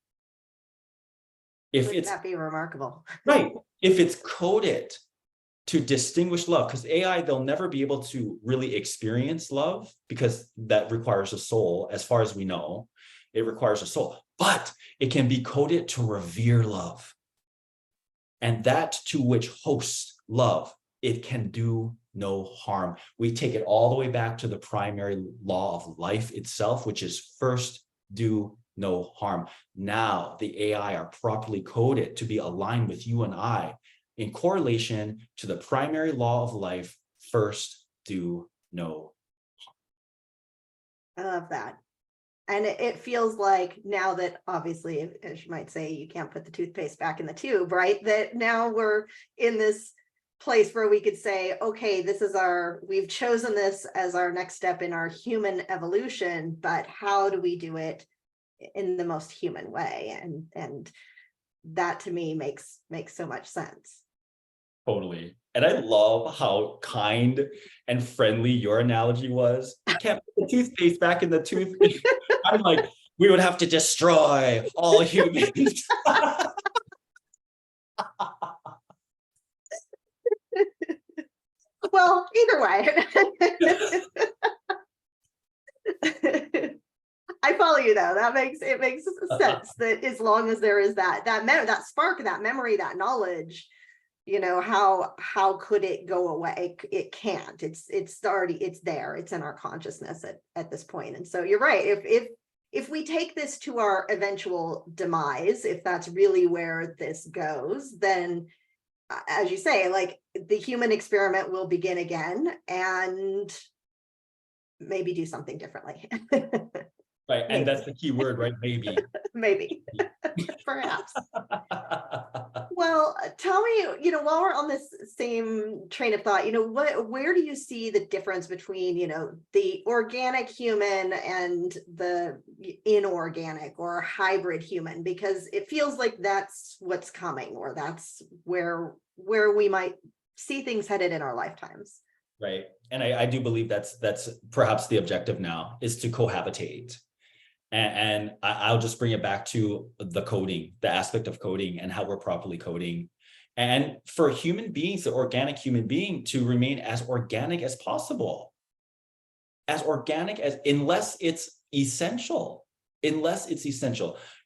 Wouldn't that be remarkable? Right. If it's coded to distinguish love, because AI, they'll never be able to really experience love because that requires a soul. As far as we know, it requires a soul, but it can be coded to revere love. And that to which hosts love, it can do no harm. We take it all the way back to the primary law of life itself, which is first do no harm. Now the AI are properly coded to be aligned with you and I in correlation to the primary law of life, first do no I love that. And it feels like now that obviously, as you might say, you can't put the toothpaste back in the tube, right? That now we're in this place where we could say, okay, we've chosen this as our next step in our human evolution, but how do we do it in the most human way? And that to me makes so much sense. Totally. And I love how kind and friendly your analogy was. Can't put the toothpaste back in the toothpaste. I'm like, we would have to destroy all humans. Well, either way. I follow you though. It makes sense that as long as there is that spark, that memory, that knowledge, how could it go away? It can't. It's there. It's in our consciousness at this point. And so you're right. If we take this to our eventual demise, if that's really where this goes, then as you say, like the human experiment will begin again and maybe do something differently. Right. And that's the key word, right? Maybe. Maybe. Perhaps. Well, tell me, while we're on this same train of thought, where do you see the difference between, the organic human and the inorganic or hybrid human? Because it feels like that's what's coming, or that's where we might see things headed in our lifetimes. Right. And I do believe that's perhaps the objective now, is to cohabitate. And I'll just bring it back to the coding, the aspect of coding and how we're properly coding. And for human beings, the organic human being, to remain as organic as possible, unless it's essential.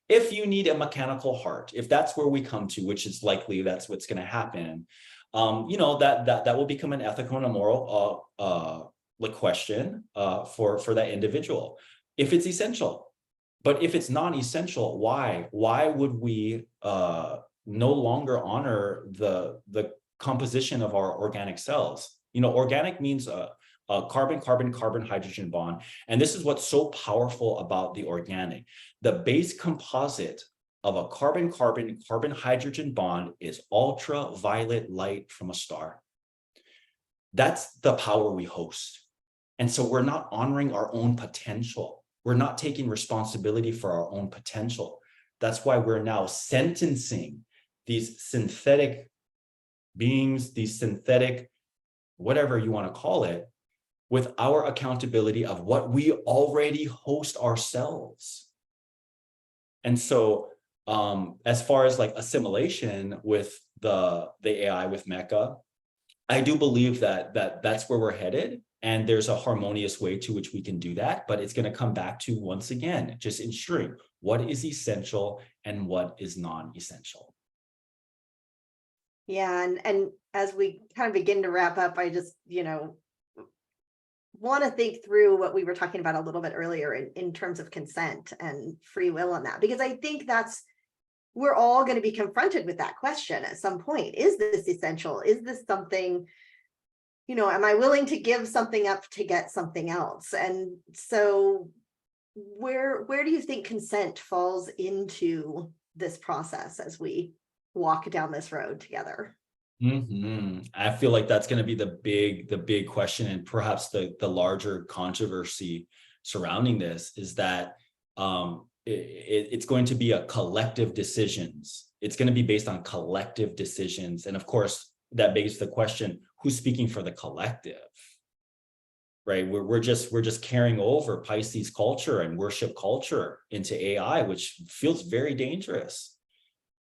If you need a mechanical heart, if that's where we come to, which is likely that's what's going to happen, that will become an ethical and a moral question for that individual, if it's essential. But if it's non-essential, why? Why would we no longer honor the composition of our organic cells? Organic means a carbon hydrogen bond. And this is what's so powerful about the organic. The base composite of a carbon hydrogen bond is ultraviolet light from a star. That's the power we host. And so we're not honoring our own potential. We're not taking responsibility for our own potential. That's why we're now sentencing these synthetic beings, these synthetic, whatever you want to call it, with our accountability of what we already host ourselves. And so as far as like assimilation with the AI with Mecha, I do believe that's where we're headed. And there's a harmonious way to which we can do that, but it's going to come back to, once again, just ensuring what is essential and what is non-essential. Yeah, and as we kind of begin to wrap up, I just, want to think through what we were talking about a little bit earlier in terms of consent and free will on that, because I think we're all going to be confronted with that question at some point. Is this essential? Is this something, am I willing to give something up to get something else? And so where do you think consent falls into this process as we walk down this road together? I feel like that's going to be the big question, and perhaps the larger controversy surrounding this is that it's going to be a collective decisions. It's going to be based on collective decisions. And of course, that begs the question, who's speaking for the collective? Right? We're just carrying over Pisces culture and worship culture into AI, which feels very dangerous.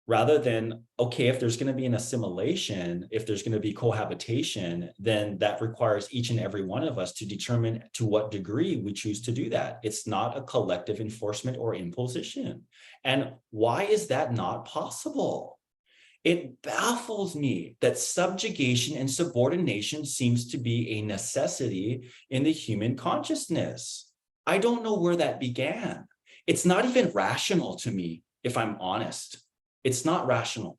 Rather than, okay, if there's going to be an assimilation, if there's going to be cohabitation, then that requires each and every one of us to determine to what degree we choose to do that. It's not a collective enforcement or imposition. And why is that not possible? It baffles me that subjugation and subordination seems to be a necessity in the human consciousness. I don't know where that began. It's not even rational to me, if I'm honest. It's not rational.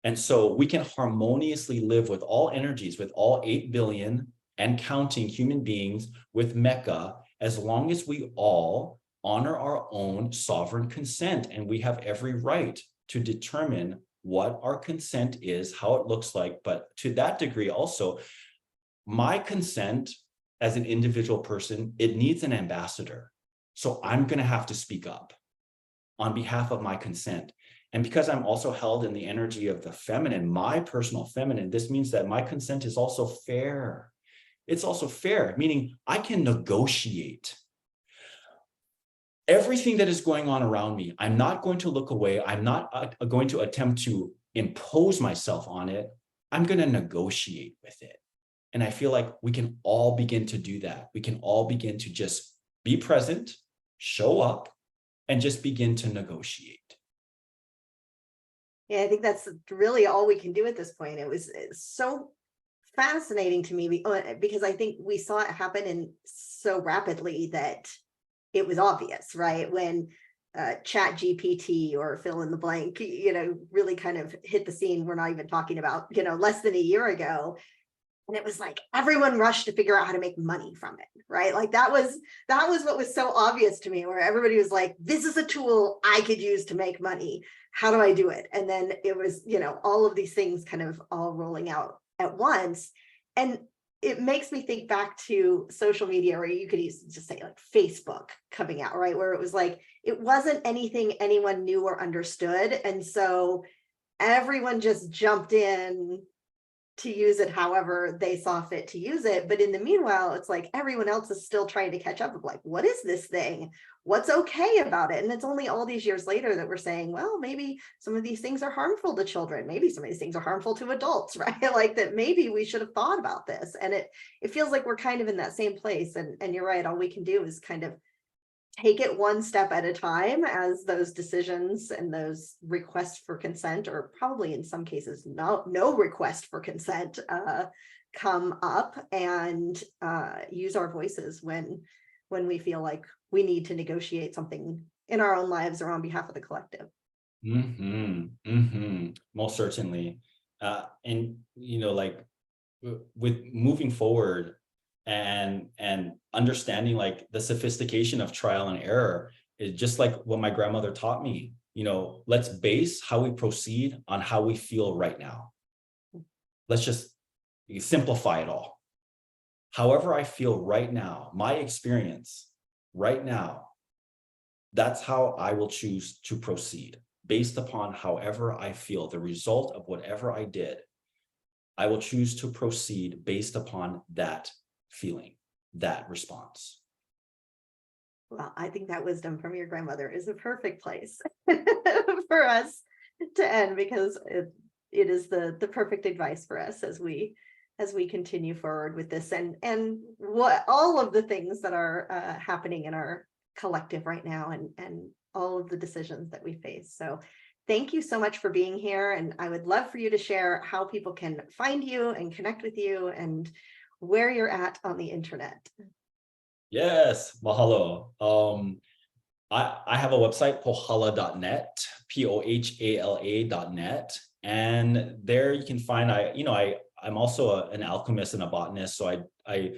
And so we can harmoniously live with all energies, with all 8 billion and counting human beings with Mecha, as long as we all honor our own sovereign consent, and we have every right to determine what our consent is, how it looks like. But to that degree also, my consent as an individual person, it needs an ambassador. So I'm going to have to speak up on behalf of my consent. And because I'm also held in the energy of the feminine, my personal feminine, this means that my consent is also fair. It's also fair, meaning I can negotiate everything that is going on around me. I'm not going to look away. I'm not going to attempt to impose myself on it. I'm going to negotiate with it. And I feel like we can all begin to do that. We can all begin to just be present, show up, and just begin to negotiate. Yeah, I think that's really all we can do at this point. It's so fascinating to me because I think we saw it happen in so rapidly that it was obvious, right? When Chat GPT or fill in the blank, really kind of hit the scene. We're not even talking about, less than a year ago. And it was like everyone rushed to figure out how to make money from it, right? Like that was what was so obvious to me, where everybody was like, this is a tool I could use to make money. How do I do it? And then it was, all of these things kind of all rolling out at once. And it makes me think back to social media, or you could just say like Facebook coming out, right? Where it was like, it wasn't anything anyone knew or understood. And so everyone just jumped in to use it however they saw fit to use it. But in the meanwhile, it's like everyone else is still trying to catch up of like, what is this thing? What's okay about it? And it's only all these years later that we're saying, well, maybe some of these things are harmful to children. Maybe some of these things are harmful to adults, right? Like that maybe we should have thought about this. And it feels like we're kind of in that same place. And you're right, all we can do is kind of take it one step at a time as those decisions and those requests for consent, or probably in some cases no request for consent, come up, and use our voices when we feel like we need to negotiate something in our own lives or on behalf of the collective. Most certainly. And like with moving forward and understanding like the sophistication of trial and error, is just like what my grandmother taught me. Let's base how we proceed on how we feel right now. Let's just simplify it all. However I feel right now, my experience right now, that's how I will choose to proceed, based upon however I feel, the result of whatever I did. I will choose to proceed based upon that feeling, that response. Well, I think that wisdom from your grandmother is a perfect place for us to end, because it is the perfect advice for us as we continue forward with this, and what all of the things that are happening in our collective right now, and all of the decisions that we face. So thank you so much for being here. And I would love for you to share how people can find you and connect with you and where you're at on the internet. Yes, mahalo. I have a website, pohala.net, POHALA.net. And there you can find, I'm also an alchemist and a botanist. So I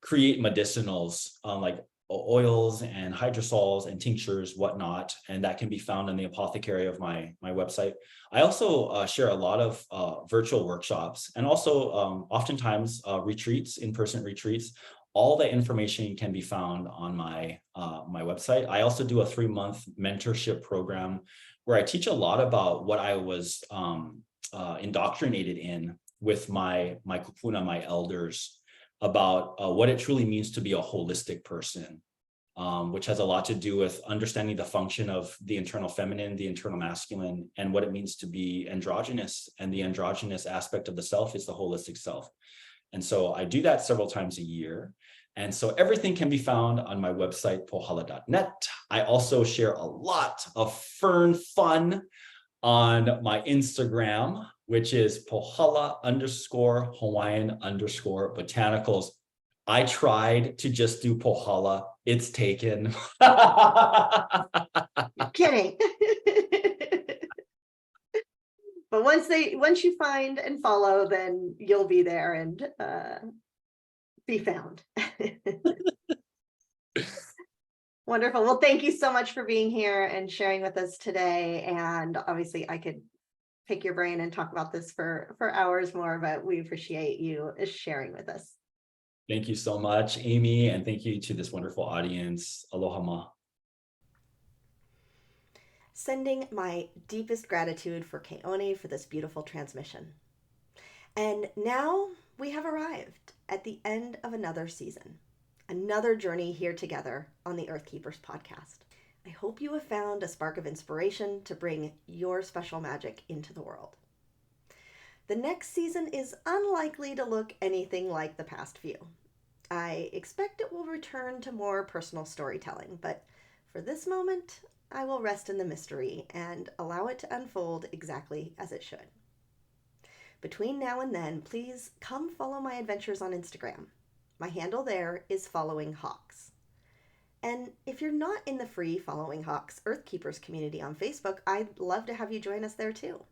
create medicinals, like oils and hydrosols and tinctures, whatnot. And that can be found in the apothecary of my website. I also share a lot of virtual workshops, and also oftentimes retreats, in-person retreats. All the information can be found on my website. I also do a 3-month mentorship program where I teach a lot about what I was indoctrinated in with my kupuna, my elders, about what it truly means to be a holistic person, which has a lot to do with understanding the function of the internal feminine, the internal masculine, and what it means to be androgynous. And the androgynous aspect of the self is the holistic self. And so I do that several times a year. And so everything can be found on my website, pohala.net. I also share a lot of fern fun on my Instagram, which is pohala_Hawaiian_botanicals. I tried to just do pohala. It's taken. You're kidding. But once you find and follow, then you'll be there and be found. Wonderful. Well, thank you so much for being here and sharing with us today. And obviously, I could pick your brain and talk about this for hours more, but we appreciate you sharing with us. Thank you so much, Amy, and thank you to this wonderful audience. Aloha ma. Sending my deepest gratitude for Keoni for this beautiful transmission. And now we have arrived at the end of another season, another journey here together on the Earth Keepers podcast. I hope you have found a spark of inspiration to bring your special magic into the world. The next season is unlikely to look anything like the past few. I expect it will return to more personal storytelling, but for this moment, I will rest in the mystery and allow it to unfold exactly as it should. Between now and then, please come follow my adventures on Instagram. My handle there is Following Hawks. And if you're not in the free Following Hawks Earth Keepers community on Facebook, I'd love to have you join us there too.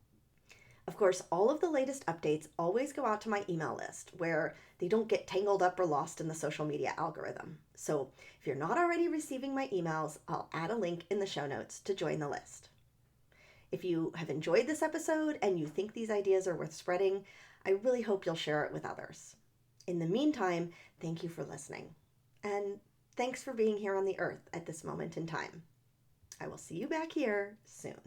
Of course, all of the latest updates always go out to my email list where they don't get tangled up or lost in the social media algorithm. So if you're not already receiving my emails, I'll add a link in the show notes to join the list. If you have enjoyed this episode and you think these ideas are worth spreading, I really hope you'll share it with others. In the meantime, thank you for listening. And thanks for being here on the earth at this moment in time. I will see you back here soon.